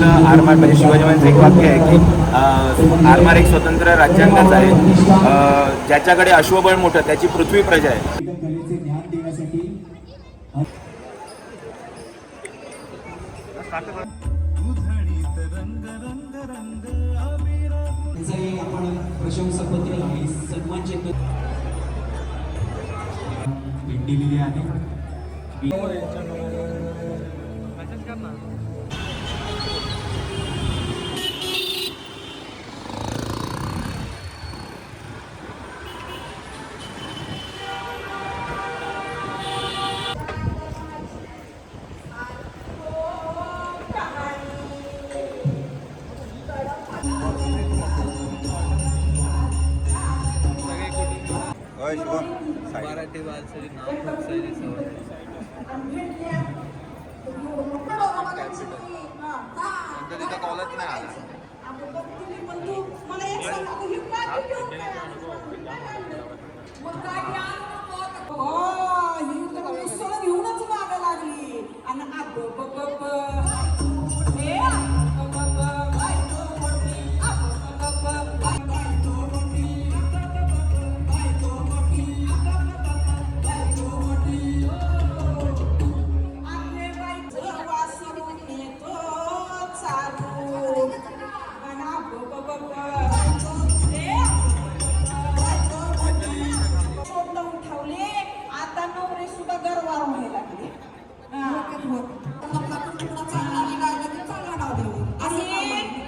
आरमार म्हणजे शिवाजी महाराजांचं एक वाक्य आहे की आरमार एक स्वतंत्र राज्यांगच आहे, ज्याच्याकडे अश्वबळ मोठं त्याची पृथ्वी प्रजा आहे. कलेचे ज्ञान देण्यासाठी आपण प्रशंसा पत्र आणि सन्मान चिन्ह भेट दिलेली आहे. मराठी वाचली नाव खूप सारी सवय तिथं कॉलच नाही आला. घेऊनच माग लागली आणि आता नवरे सुद्धा गरवार व्हायला लागले. आणि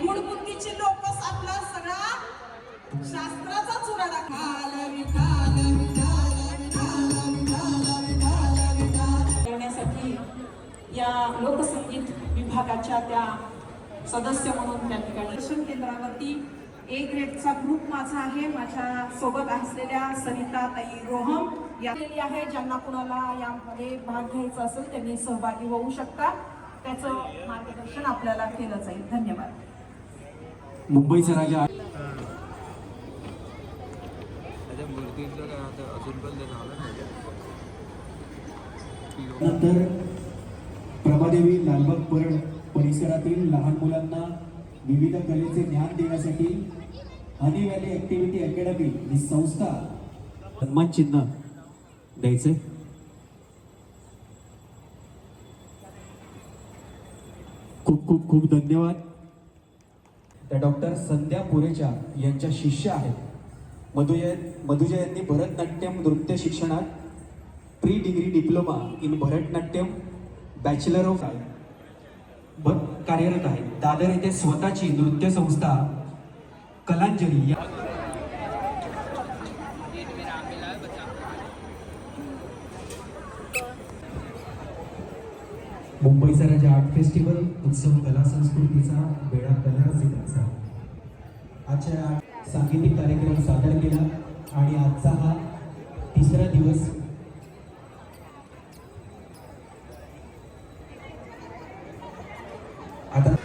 मूळबुद्धीचे लोक आपला सगळा शास्त्राचा चुराडा करण्यासाठी या लोकसंगीत विभागाच्या त्या सदस्य म्हणून त्या ठिकाणी दर्शन केंद्रावरती ए ग्रेडचा ग्रुप माझा आहे. माझ्या सोबत असलेल्या सरिता ताई रोहम या आहे. ज्यांना कुणाला यामध्ये भाग घ्यायचा असेल त्यांनी सहभागी होऊ शकता. त्याचं मार्गदर्शन आपल्याला केलं जाईल. धन्यवाद. मुंबईचा राजा नंतर प्रभादेवी लालबाग परळ परिसरातील लहान मुलांना विविध कलेचे ज्ञान देण्यासाठी हनी व्हॅली ऍक्टिव्हिटी अकॅडमी ही संस्था सन्मान चिन्ह द्यायचे. खूप खूप खूप धन्यवाद. त्या डॉक्टर संध्या पुरेचा यांच्या शिष्य आहेत. मधुजा यांनी भरतनाट्यम नृत्य शिक्षणात pre degree diploma in Bharatanatyam bachelor of कार्यरत आहे. दादर येथे स्वतःची नृत्य संस्था कलांजली या मुंबईचा राजा आर्ट फेस्टिवल उत्सव कला संस्कृतीचा वेळा कला आजच्या सांगीतिक कार्यक्रम सादर केला आणि आजचा हा तिसरा दिवस आता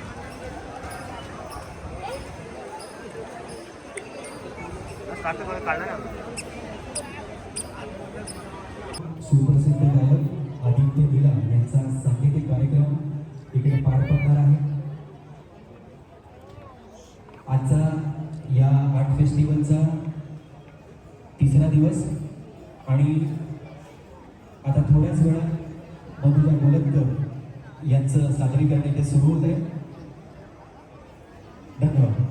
सुप्रसिद्ध गायक आदित्य दिला यांचा सांगीतिक कार्यक्रम इकडे पार पडणार आहे. आजचा या आर्ट फेस्टिवलचा तिसरा दिवस आणि आता थोड्याच वेळात मधुजा गोलतकर यांचं सादरीकरण इथे सुरू होत आहे. धन्यवाद.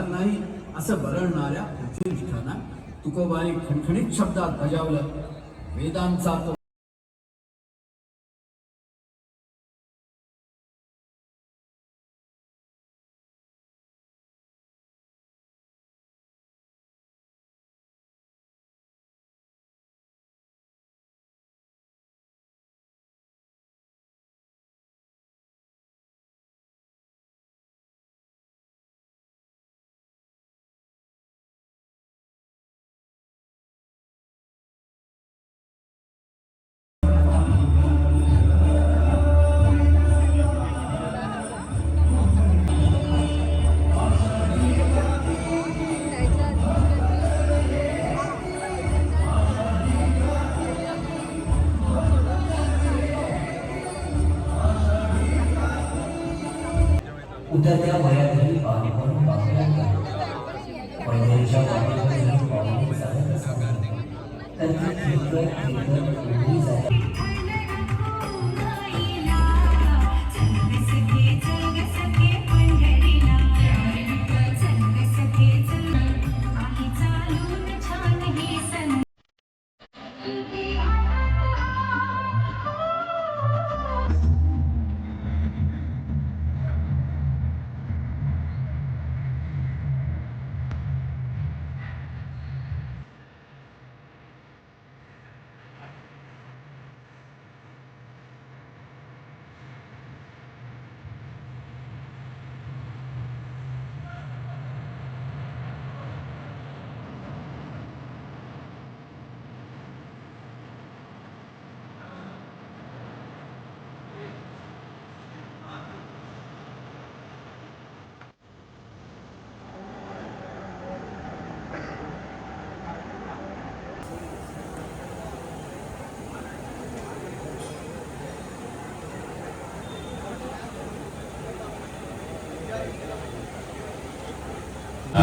नाही असं बरळणाऱ्या पृथ्वीष्ठांना तुकोबाने खणखणीत शब्दात बजावलं. वेदांचा तो उतरत्या वयातही पाणीपण पाहूया पैदलच्या पाणीपण पाहून चालत असताना तर ती खेळकर उडी जाते.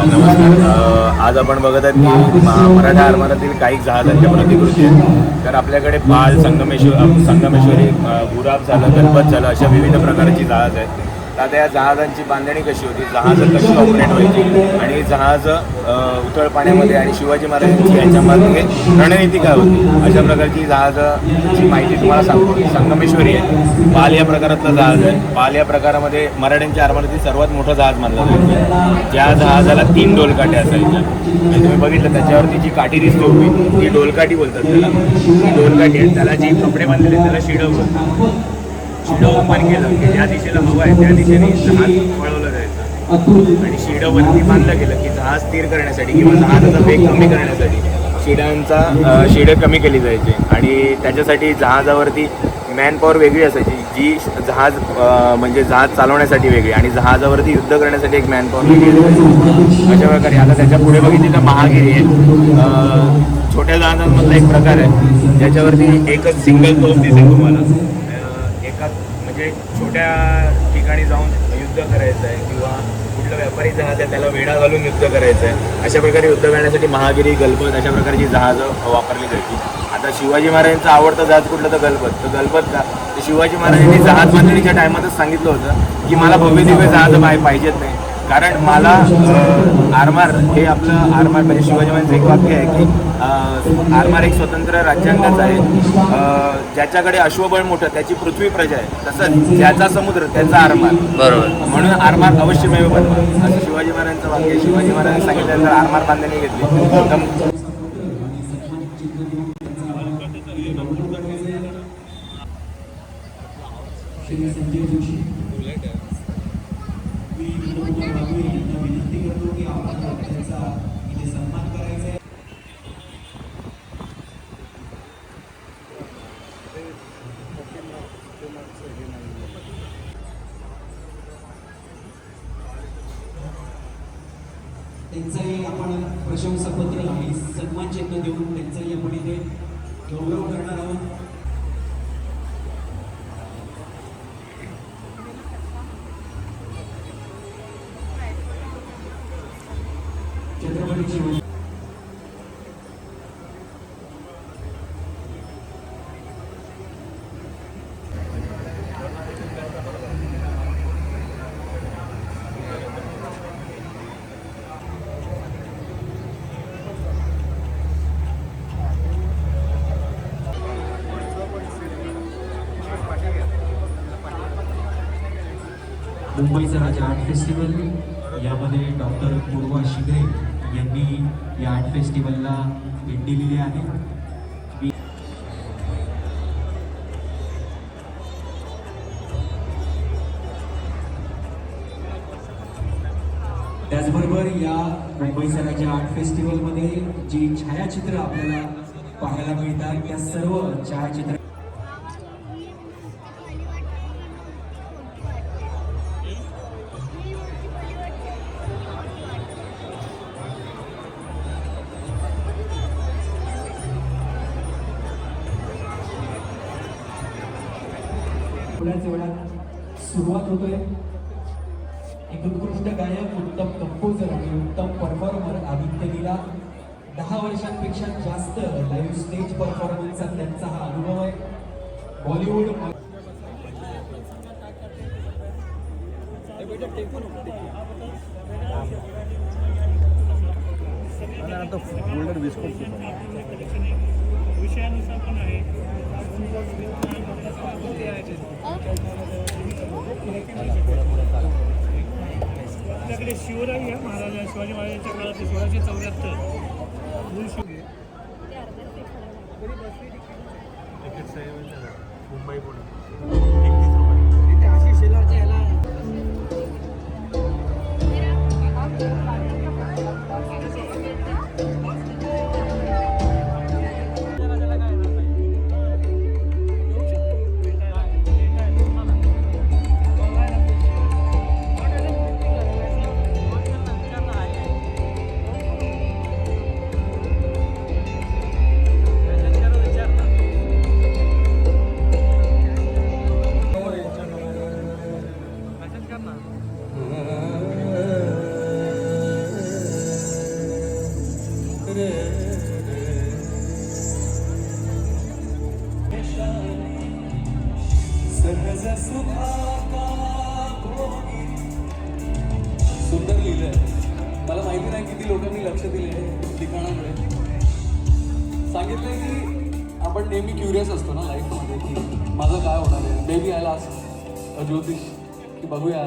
नमस्कार. आज आपण बघत आहात की मराठा आरमारातील काही जहाजांच्या प्रतिकृती आहेत. तर आपल्याकडे पाल, संगमेश्वरी, गुराब झालं, गणपत झालं, अशा विविध प्रकारची जहाज आहेत. तर आता या जहाजांची बांधणी कशी होती, जहाजं कशी ऑपरेट व्हायची आणि जहाज उथळ पाण्यामध्ये आणि शिवाजी महाराजांची यांच्यामध्ये रणनीती काय होती, अशा प्रकारची जहाजाची माहिती तुम्हाला सांगतो. की संगमेश्वरी आहे, पाल या प्रकारातलं जहाज आहे. पाल या प्रकारामध्ये मराठ्यांच्या आरमारातील सर्वात मोठं जहाज मानलं जायचं. ज्या जहाजाला 3 डोलकाठ्या असायच्या. म्हणजे तुम्ही बघितलं त्याच्यावरती जी काठी दिसते उभी, ती डोलकाठी बोलतात त्याला. ती डोलकाठी आहे. त्याला जे कपडे बांधलेले त्याला शिडं बोलतात. शिडं ओपन केलं की ज्या दिशेला हवं आहे त्या दिशेने जहाज वळवलं जायचं आणि शिडं वरती बांधलं गेलं की जहाज स्थिर करण्यासाठी किंवा जहाजाचा वेग कमी करण्यासाठी शिडं कमी केली जायची. आणि त्याच्यासाठी जहाजावरती मॅनपॉवर वेगळी असायची, जी जहाज म्हणजे जहाज चालवण्यासाठी वेगळी आणि जहाजावरती युद्ध करण्यासाठी एक मॅनपॉवर वेगळी असायची. अशा प्रकारे आता त्याच्या पुढे बघितली तर महागिरी आहे. छोट्या जहाजांमधला एक प्रकार आहे ज्याच्यावरती एकच सिंगल तोफ दिसेल तुम्हाला. म्हणजे छोट्या ठिकाणी जाऊन युद्ध करायचं आहे किंवा कुठलं व्यापारी जहाज आहे त्याला वेढा घालून युद्ध करायचं आहे, अशा प्रकारे युद्ध करण्यासाठी महागिरी, गलबत अशा प्रकारची जहाजं वापरली जायची. आता शिवाजी महाराजांचं आवडतं जहाज कुठलं तर गलबत. तर गलबत का तर शिवाजी महाराजांनी जहाज बांधणीच्या टायमातच सांगितलं होतं की मला भव्य दिव्य जहाज पाहिजेत नाही, कारण मला आरमार हे आपलं आरमार म्हणजे शिवाजी महाराजांचं एक वाक्य आहे की आरमार एक स्वतंत्र राज्यांगाचं आहे. ज्याच्याकडे अश्वबळ मोठं त्याची पृथ्वी प्रजा आहे, तसंच ज्याचा समुद्र त्याचा आरमार. बरोबर. म्हणून आरमार अवश्यमेव बनवा असं शिवाजी महाराजांचं वाक्य. शिवाजी महाराजांनी सांगितल्यानंतर आरमार बांधणी घेतली. संजय जोशी मी यांना विनंती करतो की आपण त्यांचा इथे सन्मान करायचा आहे. त्यांचाही आपण प्रशंसापत्र आणि सन्मान चिन्ह देऊन त्यांचाही आपण इथे गौरव करणार आहोत. छत्रपती शिवाजी मुंबईचा राजा आर्ट फेस्टिवल यामध्ये डॉक्टर पूर्वा शिगरे यांनी या आर्ट फेस्टिवलला भेट दिलेली आहे. त्याचबरोबर या मुंबईचा राजा आर्ट फेस्टिवलमध्ये जी छायाचित्र आपल्याला पाहायला मिळतात त्या सर्व छायाचित्र थोड्याच वेळात सुरुवात होतोय. एक उत्कृष्ट गायक, उत्तम कंपोजर आणि उत्तम परफॉर्मर आदित्यनीला 10 वर्षांपेक्षा जास्त लाईव्ह स्टेज परफॉर्मन्सचा त्यांचा हा अनुभव आहे. बॉलिवूड विषयानुसार पण आहे. आपल्याकडे शिवराई आहे महाराजा शिवाजी महाराजांच्या काळात 1674 मुंबई पुणे 31 रुपये. सुंदर लिहिलंय. मला माहिती नाही किती लोकांनी लक्ष दिले ठिकाणाकडे. सांगितलंय की आपण नेहमी क्युरियस असतो ना लाईफमध्ये की माझं काय होणार आहे. बेबी आय लास्ट ज्योतिष की बघूया